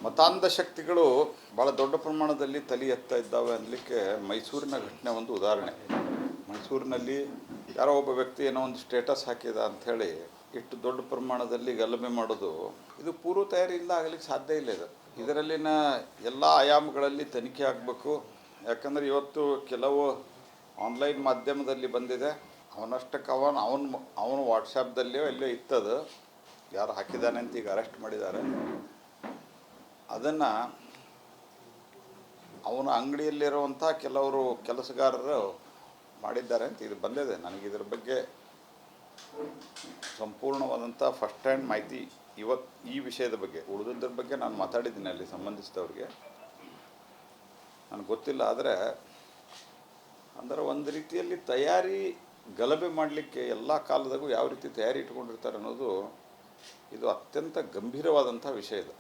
ಮತಾಂಧ ಶಕ್ತಿಗಳು ಭಾಳ ದೊಡ್ಡ ಪ್ರಮಾಣದಲ್ಲಿ ತಲೆ ಎತ್ತಾ ಇದ್ದಾವೆ ಅನ್ನಲಿಕ್ಕೆ ಮೈಸೂರಿನ ಘಟನೆ ಒಂದು ಉದಾಹರಣೆ. ಮೈಸೂರಿನಲ್ಲಿ ಯಾರೋ ಒಬ್ಬ ವ್ಯಕ್ತಿ ಏನೋ ಒಂದು ಸ್ಟೇಟಸ್ ಹಾಕಿದ ಅಂಥೇಳಿ ಇಷ್ಟು ದೊಡ್ಡ ಪ್ರಮಾಣದಲ್ಲಿ ಗಲಭೆ ಮಾಡೋದು, ಇದು ಪೂರ್ವ ತಯಾರಿಯಿಂದ ಆಗಲಿಕ್ಕೆ ಸಾಧ್ಯ ಇಲ್ಲ. ಇದರಲ್ಲಿನ ಎಲ್ಲ ಆಯಾಮಗಳಲ್ಲಿ ತನಿಖೆ ಆಗಬೇಕು. ಯಾಕಂದರೆ ಇವತ್ತು ಕೆಲವು ಆನ್ಲೈನ್ ಮಾಧ್ಯಮದಲ್ಲಿ ಬಂದಿದೆ, ಅವನಷ್ಟಕ್ಕೆ ಅವನು ವಾಟ್ಸಪ್ದಲ್ಲಿಯೋ ಎಲ್ಲೋ ಇತ್ತದು, ಯಾರು ಹಾಕಿದ್ದಾನೆ ಅಂತ ಈಗ ಅರೆಸ್ಟ್ ಮಾಡಿದ್ದಾರೆ. ಅದನ್ನು ಅವನ ಅಂಗಡಿಯಲ್ಲಿರುವಂಥ ಕೆಲವರು ಕೆಲಸಗಾರರು ಮಾಡಿದ್ದಾರೆ ಅಂತ ಇದು ಬಂದಿದೆ. ನನಗೆ ಇದರ ಬಗ್ಗೆ ಸಂಪೂರ್ಣವಾದಂಥ ಫಸ್ಟ್ ಹ್ಯಾಂಡ್ ಮಾಹಿತಿ ಇವತ್ತು ಈ ವಿಷಯದ ಬಗ್ಗೆ, ಉಳಿದಿದ್ದರ ಬಗ್ಗೆ ನಾನು ಮಾತಾಡಿದ್ದೀನಿ ಅಲ್ಲಿ ಸಂಬಂಧಿಸಿದವ್ರಿಗೆ, ನನಗೆ ಗೊತ್ತಿಲ್ಲ. ಆದರೆ ಅಂದರೆ ಒಂದು ರೀತಿಯಲ್ಲಿ ತಯಾರಿ ಗಲಭೆ ಮಾಡಲಿಕ್ಕೆ ಎಲ್ಲ ಕಾಲದಾಗೂ ಯಾವ ರೀತಿ ತಯಾರಿ ಇಟ್ಕೊಂಡಿರ್ತಾರೆ ಅನ್ನೋದು ಇದು ಅತ್ಯಂತ ಗಂಭೀರವಾದಂಥ ವಿಷಯ ಇದು.